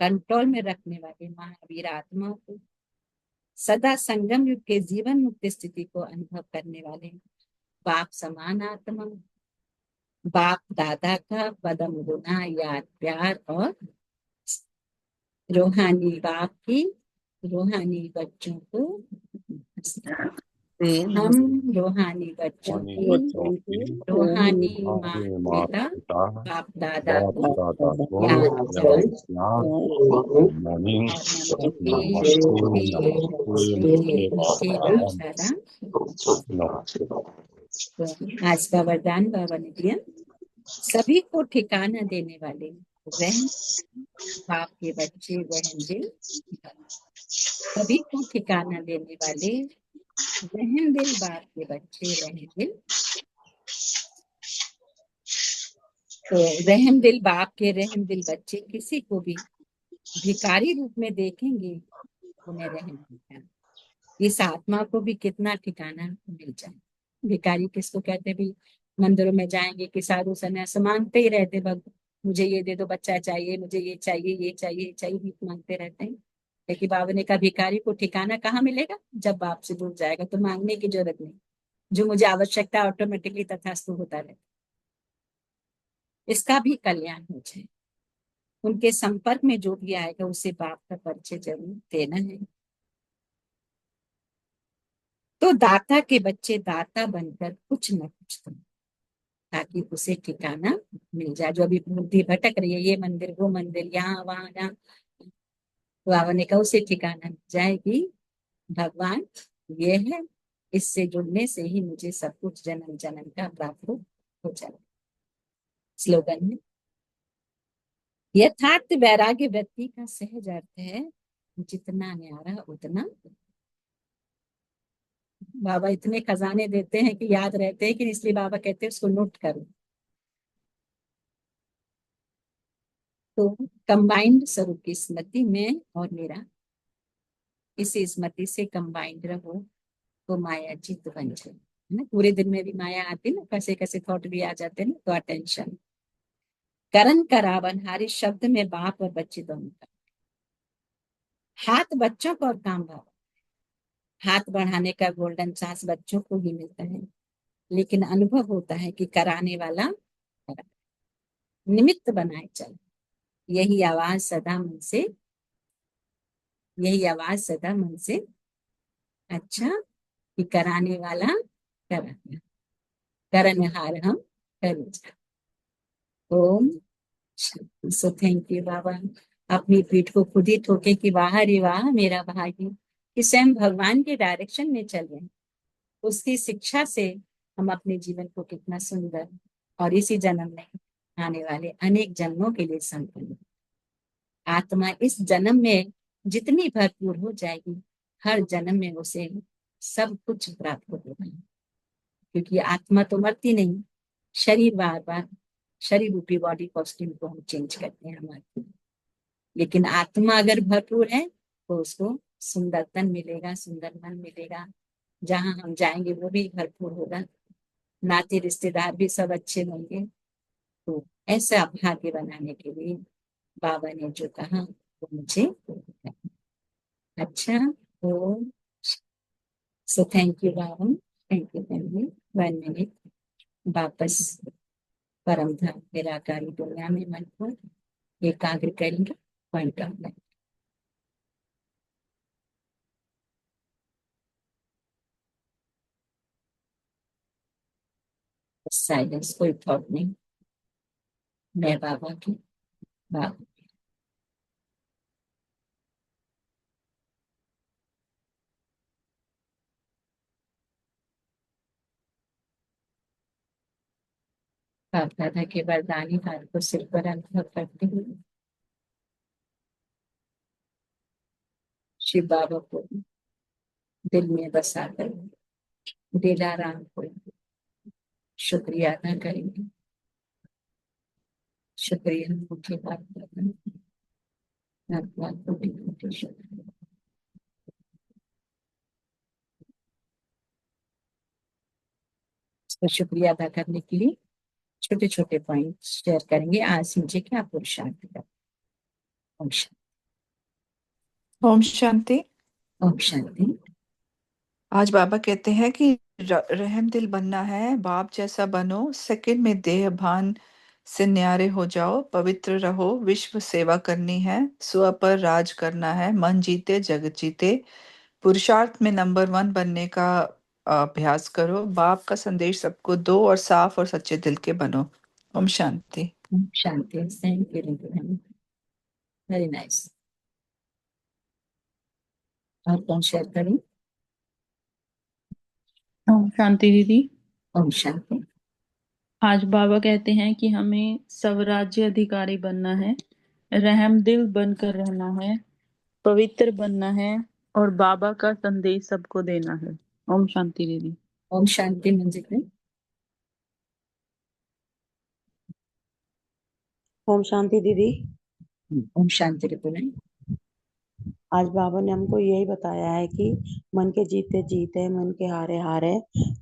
कंट्रोल में रखने वाले महावीर आत्मा को, सदा संगम युग के जीवन मुक्त स्थिति को अनुभव करने वाले बाप समान आत्मा, बाप दादा का पदम गुना याद प्यार और रूहानी बाप की रूहानी बच्चों को, हम रूहानी बच्चों की रूहानी माँ पिता बाप दादा को याद आज का वरदान बाबा ने दिया। सभी को ठिकाना देने वाले रहम बाप के बच्चे रहम दिल, सभी को ठिकाना देने वाले रहम दिल बाप के बच्चे रहम दिल। तो रहम दिल बाप के रहम दिल बच्चे किसी को भी भिखारी रूप में देखेंगे उन्हें रहम दिल, इस आत्मा को भी कितना ठिकाना मिल जाए। भिखारी किसको कहते भी? मंदिरों में जाएंगे कि साधु सन्यास मांगते ही रहते, भक्त मुझे ये दे दो, बच्चा चाहिए, मुझे ये चाहिए, ये चाहिए, ये चाहिए, भीख मांगते रहते हैं। लेकिन बाबा ने कहा भिखारी को ठिकाना कहाँ मिलेगा? जब बाप से दूर जाएगा तो मांगने की जरूरत नहीं, जो मुझे आवश्यकता ऑटोमेटिकली तथास्तु होता रहता, इसका भी कल्याण हो जाए। उनके संपर्क में जो भी आएगा उसे बाप का परिचय जरूर देना है। तो दाता के बच्चे दाता बनकर कुछ न कुछ दो, ताकि उसे ठिकाना मिल जाए। जो अभी बुद्धि भटक रही है, ये मंदिर वो मंदिर, यहाँ वहां जहाँ, तो बाबा ने कहा उसे ठिकाना मिल जाएगी। भगवान ये है, इससे जुड़ने से ही मुझे सब कुछ जन्म जन्म का प्राप्त हो जाए। स्लोगन है यथार्थ वैराग्य व्यक्ति का सहज अर्थ है, जितना न्यारा उतना। बाबा इतने खजाने देते हैं कि याद रहते हैं, कि इसलिए बाबा कहते हैं उसको नोट करो। तो कंबाइंड स्वरूप की स्मृति में और मेरा, इस स्मृति से कंबाइंड रहो तो माया चित्त बन जाए, है ना। पूरे दिन में भी माया आती ना, कैसे कैसे थॉट भी आ जाते हैं ना, तो अटेंशन। करण करावन हारे शब्द में बाप और बच्चे दोनों का हाथ, बच्चों को और काम भाव। हाथ बढ़ाने का गोल्डन चांस बच्चों को ही मिलता है, लेकिन अनुभव होता है कि कराने वाला निमित्त बनाए चल। यही आवाज सदा मन से, यही आवाज सदा मन से, अच्छा, कि कराने वाला कराना, करनहार हम कर। ओम सो थैंक यू बाबा। अपनी पीठ को खुद ही ठोके कि वाह रे वाह मेरा भाग्य, कि स्वयं भगवान के डायरेक्शन में चल रहे हैं। उसकी शिक्षा से हम अपने जीवन को कितना सुंदर और इसी जन्म में आने वाले अनेक जन्मों के लिए संपन्न। आत्मा इस जन्म में जितनी भरपूर हो जाएगी, हर जन्म में उसे सब कुछ प्राप्त होगा, क्योंकि आत्मा तो मरती नहीं। शरीर बार बार, शरीर रूपी बॉडी कॉस्ट्यूम को हम चेंज करते हैं हमारे, लेकिन आत्मा अगर भरपूर है तो उसको सुंदर तन मिलेगा, सुंदर मन मिलेगा। जहां हम जाएंगे वो भी भरपूर होगा। नाते रिश्तेदार भी सब अच्छे होंगे। तो ऐसा भाग्य बनाने के लिए बाबा ने जो कहा वो मुझे करना। अच्छा। तो सो थैंक यू बाबा, थैंक यू फैमिली। 1 मिनट वापस परम धाम निराकारी दुनिया में मन को एकाग्र करेंगे। पॉइंट ऑफ लाइट साइलेंस, कोई थॉट नहीं। मैं बाबा की बाबा बाप दादा के वरदानी हाथ को सिर पर अनुभव करते हुए शिव बाबा को दिल में बसा कर दिलाराम को शुक्रिया अदा करेंगे। शुक्रिया मुख्य बात करना, कोटि कोटि शुक्रिया। इसका शुक्रिया अदा करने के लिए छोटे छोटे पॉइंट शेयर करेंगे। आज मुझे क्या पुरुषार्थ कर। ओम शांति। ओम शांति। ओम शांति। आज बाबा कहते हैं कि रहम दिल बनना है, बाप जैसा बनो, सेकंड में देह भान से न्यारे हो जाओ, पवित्र रहो, विश्व सेवा करनी है, स्व पर राज करना है, मन जीते जग जीते, पुरुषार्थ में नंबर 1 बनने का अभ्यास करो, बाप का संदेश सबको दो और साफ और सच्चे दिल के बनो। ओम शांति। ओम शांति। Thank you, very nice. और कौन शेयर करें। ओम शांति दीदी। ओम शांति। आज बाबा कहते हैं कि हमें स्वराज्य अधिकारी बनना है, रहम दिल बनकर रहना है, पवित्र बनना है और बाबा का संदेश सबको देना है। ओम शांति दीदी। ओम शांति मंजिल में। ओम शांति दीदी। ओम शांति रिपुन। आज बाबा ने हमको यही बताया है कि मन के जीते जीते मन के हारे हारे,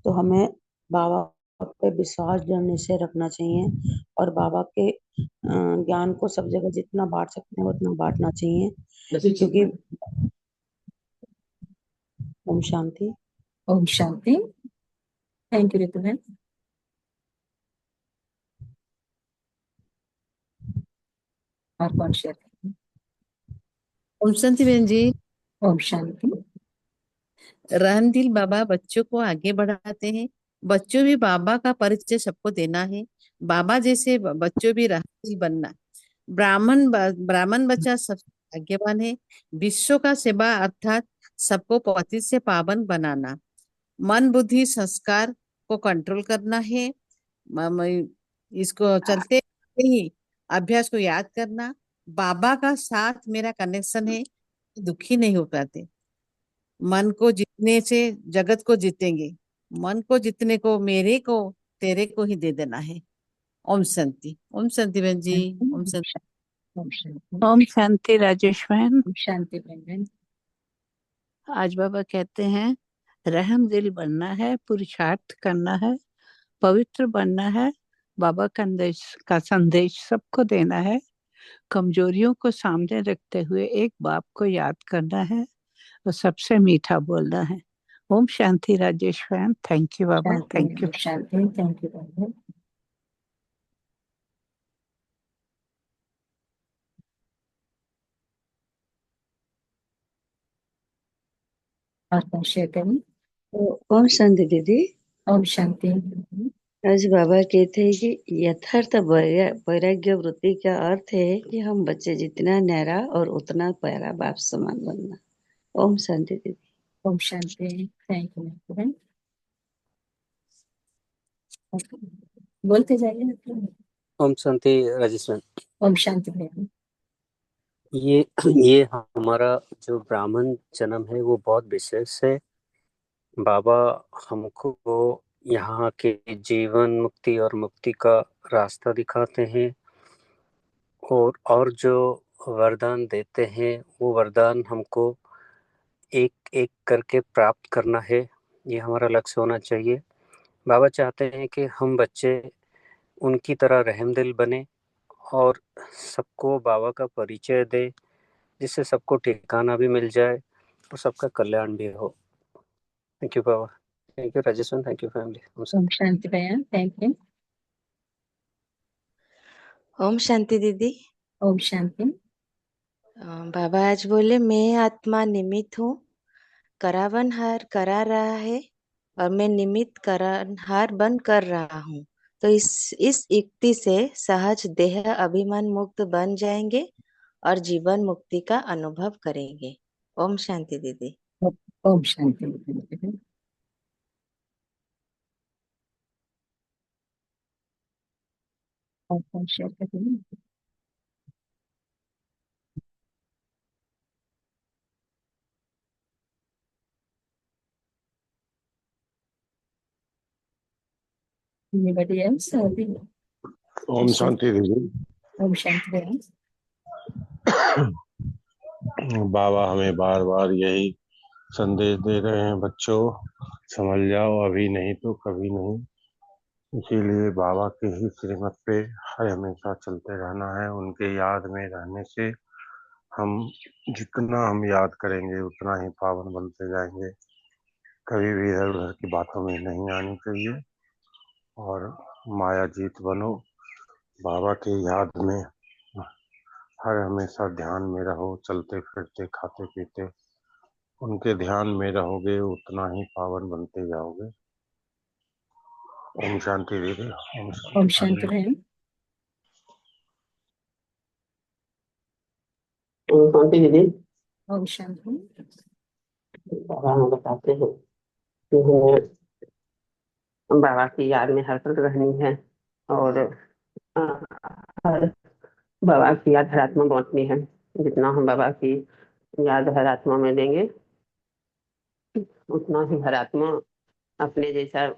तो हमें बाबा पे विश्वास जमने से रखना चाहिए और बाबा के ज्ञान को सब जगह जितना बांट सकते हैं उतना बांटना चाहिए, क्योंकि ओम शांति। ओम शांति। Thank you Ripun. और कौन शेयर करें। ओम शांति बहन जी। ओम शांति। रहम दिल बाबा बच्चों को आगे बढ़ाते हैं, बच्चों भी बाबा का परिचय सबको देना है, बाबा जैसे बच्चों भी रहम दिल बनना। ब्राह्मण बच्चा सबसे भाग्यवान है, विश्व का सेवा अर्थात सबको पतित से पावन बनाना, मन बुद्धि संस्कार को कंट्रोल करना है, इसको चलते ही अभ्यास को याद करना, बाबा का साथ मेरा कनेक्शन है, दुखी नहीं हो पाते, मन को जीतने से जगत को जीतेंगे, मन को जीतने को मेरे को तेरे को ही दे देना है। ओम शांति। ओम शांति बहन जी। ओम शांति। ओम शांति। ओम शांति राजेश बहन। ओम शांति बहन। आज बाबा कहते हैं रहम दिल बनना है, पुरुषार्थ करना है, पवित्र बनना है, बाबा का संदेश सबको देना है, कमजोरियों को सामने रखते हुए एक बाप को याद करना है और सबसे मीठा बोलना है। ओम शांति राजेश बहन। थैंक यू बाबा। Thank you. Shanti. Thank you बहन। और कौन शेयर करें। ओम शांति दीदी। ओम शांति। आज बाबा कहते हैं कि यथार्थ वैराग्य वृत्ति का अर्थ है कि हम बच्चे जितना न्यारा और उतना प्यारा बाप समान बनना। ओम शांति दीदी। ओम शांति। थैंक यू बहन। बोलते जाइए ना। ओम शांति राजेश मैम। ओम शांति बहन। ये हमारा जो ब्राह्मण जन्म है वो बहुत विशेष है। बाबा हमको यहाँ के जीवन मुक्ति और मुक्ति का रास्ता दिखाते हैं और जो वरदान देते हैं वो वरदान हमको एक एक करके प्राप्त करना है। ये हमारा लक्ष्य होना चाहिए। बाबा चाहते हैं कि हम बच्चे उनकी तरह रहमदिल बने और सबको बाबा का परिचय दे, जिससे सबको ठिकाना भी मिल जाए और सबका कल्याण भी हो। थैंक यू बाबा। Thank you Rajeshwar. Thank you family. ओम शांति बयान। Thank you. ओम शांति दीदी। ओम शांति। बाबा आज बोले मैं आत्मा निमित्त हूँ, करावनहार करा रहा है और मैं निमित्त करानहार बन कर रहा हूँ। तो इस युक्ति से सहज देह अभिमान मुक्त बन जाएंगे और जीवन मुक्ति का अनुभव करेंगे। ओम शांति दीदी। ओम शांति। और शेयर करेंगे। Anybody else? ओम शांति दीदी। ओम शांति बयान। बाबा हमें बार बार यही संदेश दे रहे हैं, बच्चों समझ जाओ, अभी नहीं तो कभी नहीं। इसीलिए बाबा के ही श्रीमत पे हर हमेशा चलते रहना है। उनके याद में रहने से जितना हम याद करेंगे उतना ही पावन बनते जाएंगे। कभी भी इधर उधर की बातों में नहीं आनी चाहिए और माया जीत बनो। बाबा के याद में हर हमेशा ध्यान में रहो, चलते फिरते खाते पीते उनके ध्यान में रहोगे, उतना ही पावन बनते जाओगे। ओम शांति दीदी। ओम शांति बयान। ओम शांति दीदी। ओम शांति। बाबा हमें बताते हैं कि हमें बाबा की याद में हर पल रहनी है और हर बाबा की याद हर आत्मा बांटनी है। जितना हम बाबा की याद हर आत्मा में देंगे उतना ही हर आत्मा अपने जैसा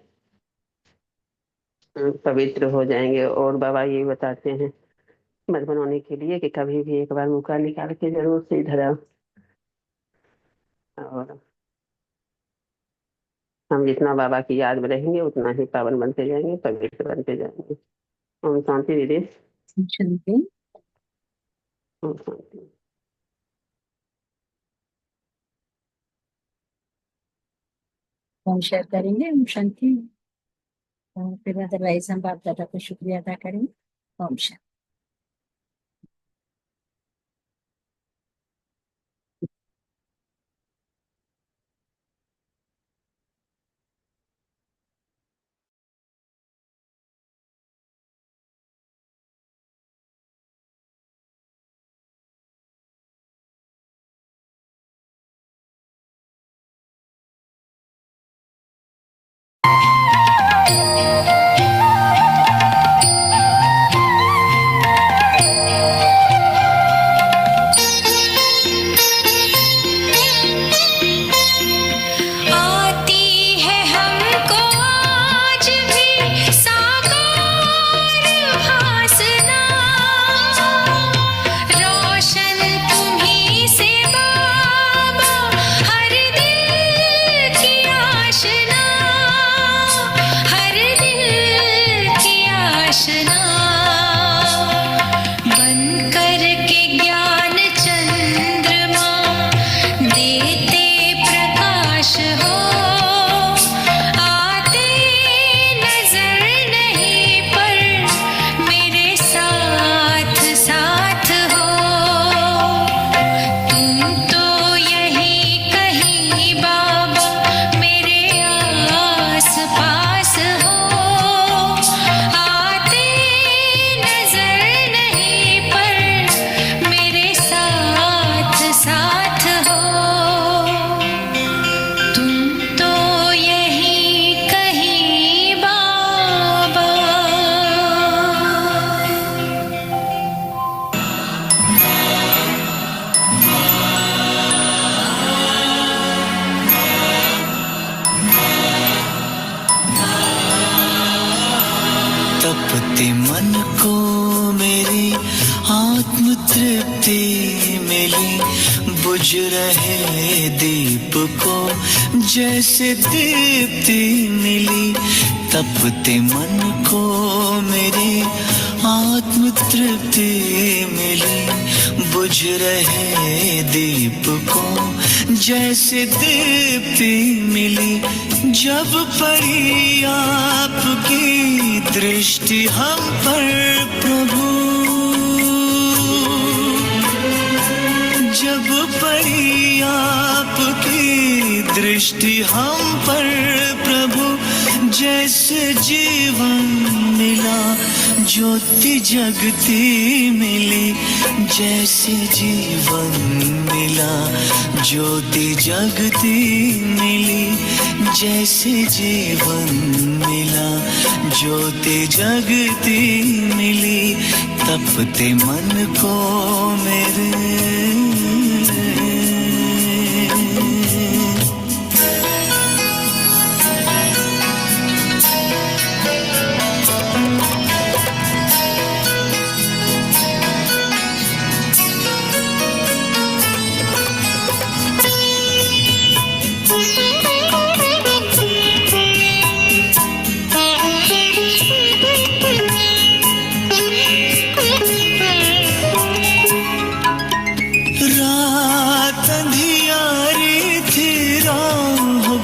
पवित्र हो जाएंगे। और बाबा ये बताते हैं बचपन होने के लिए कि कभी भी एक बार मौका निकाल के जरूर से इधर आओ और हम जितना बाबा की याद में रहेंगे उतना ही पावन बनते जाएंगे, पवित्र बनते जाएंगे। ओम शांति दीदी। ओम शांति। ओम शांति। हम शेयर करेंगे। ओम शांति। फिर अदरवाइज हम बाप दादा को शुक्रिया अदा करेंगे। ओम शांति। तपते मन को मेरी आत्म तृप्ति मिली, बुझ रहे दीप को जैसे दीप्ति मिली। तपते मन को मेरे आत्म तृप्ति मिली। बुझ रहे दीप को जैसे दीप्ति मिली। जब पड़ी आपकी दृष्टि हम पर प्रभु, जब पड़ी आपकी दृष्टि हम पर प्रभु, जैसे जीवन मिला ज्योति जगती मिली। जैसे जीवन मिला ज्योति जगती मिली। जैसे जीवन मिला ज्योति जगती मिली। तपते मन को मेरे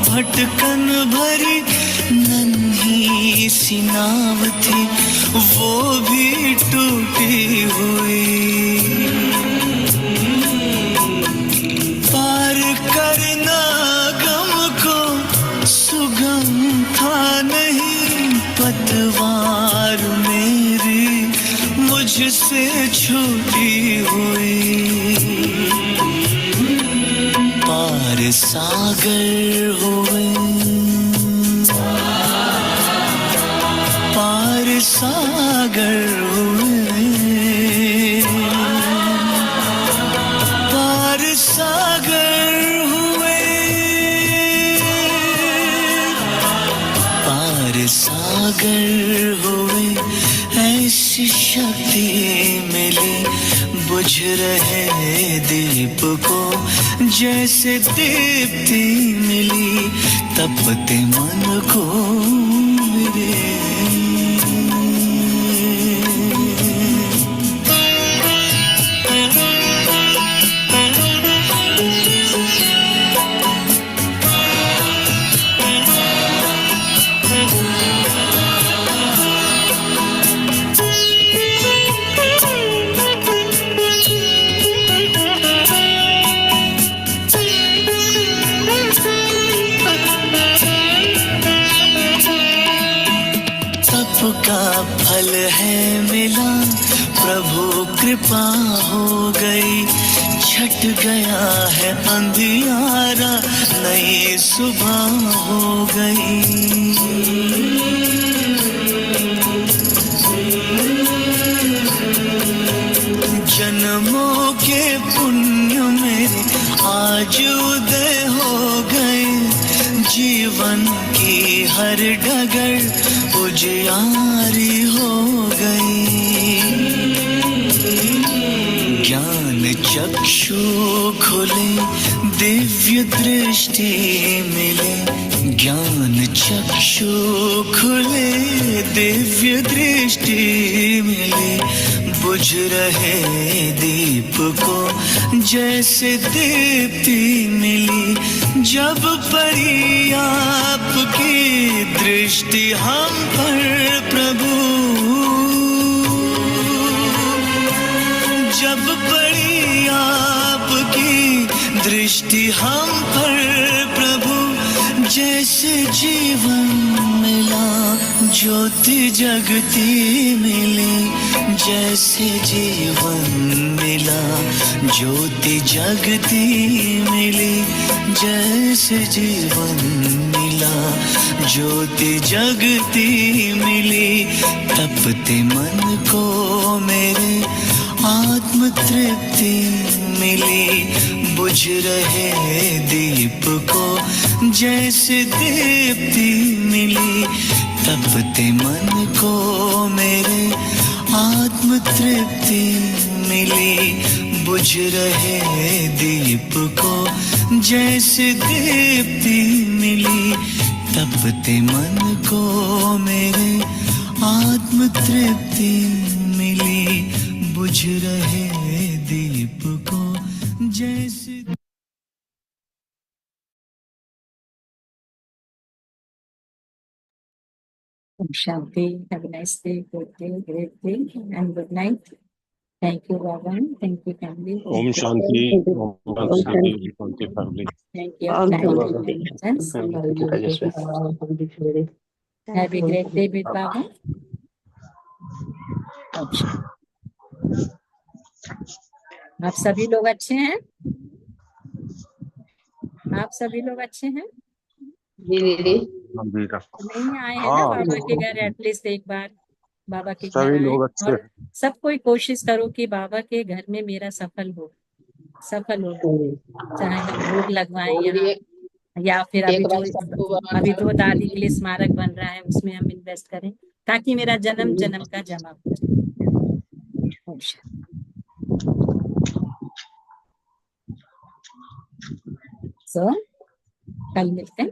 भटकन भरी नन्ही सी नाव थी, वो भी टूटी हुई। पार करना गम को सुगम था नहीं, पतवार मेरी मुझसे छूटी हुई। पार सागर हुए, पार सागर हुए, पार सागर हुए, पार सागर हुए। ऐसी शक्ति मिली बुझ रहे दीप को जैसे दीप्ति मिली। तपते मन को मेरे का फल है मिला, प्रभु कृपा हो गई। छट गया है अंधियारा, नई सुबह हो गई। जन्मों के पुण्य मेरे आज उदय हो गए। जीवन की हर डगर उजियारी हो गई। ज्ञान चक्षु खुले, दिव्य दृष्टि मिले। ज्ञान चक्षु खुले, दिव्य दृष्टि मिले। बुझ रहे दीप को जैसे दीप्ति मिली। जब पड़ी आपकी दृष्टि हम पर प्रभु, जब पड़ी आपकी दृष्टि हम पर प्रभु, जैसे जीवन मिला ज्योति जगती मिली। जैसे जीवन मिला ज्योति जगती मिली। जैसे जीवन मिला ज्योति जगती मिली। तपते मन को मेरे आत्म तृप्ति मिली। बुझ रहे दीप को जैसे दीप्ति मिली। तपते मन को मेरे आत्म तृप्ति मिली। बुझ रहे दीप को जैसे दीप्ति मिली। तपते मन को मेरे आत्म तृप्ति मिली, बुझ रहे दीप को जैसे। Om Shanti. Have a nice day, good day, great day, and good night. Thank you, Bhavan. Thank you, family. ओम शांति, ओम शांति, शांति फैमिली। Thank you, ओम thank you, शांति। presence. Have a great day with Bhavan. आप सभी लोग अच्छे हैं? आप सभी लोग अच्छे हैं? जी दीदी। नहीं आए हैं ना बाबा के घर एटलीस्ट एक बार बाबा के घर सभी आए। लोग अच्छे और सब कोई कोशिश करो कि बाबा के घर में मेरा सफल हो, चाहे हम भोग लगवाएं यहाँ, या फिर अभी जो दादी के लिए स्मारक बन रहा है उसमें हम इन्वेस्ट करें, ताकि मेरा जन्म जन्म का जमा हो जाए। कल मिलते हैं।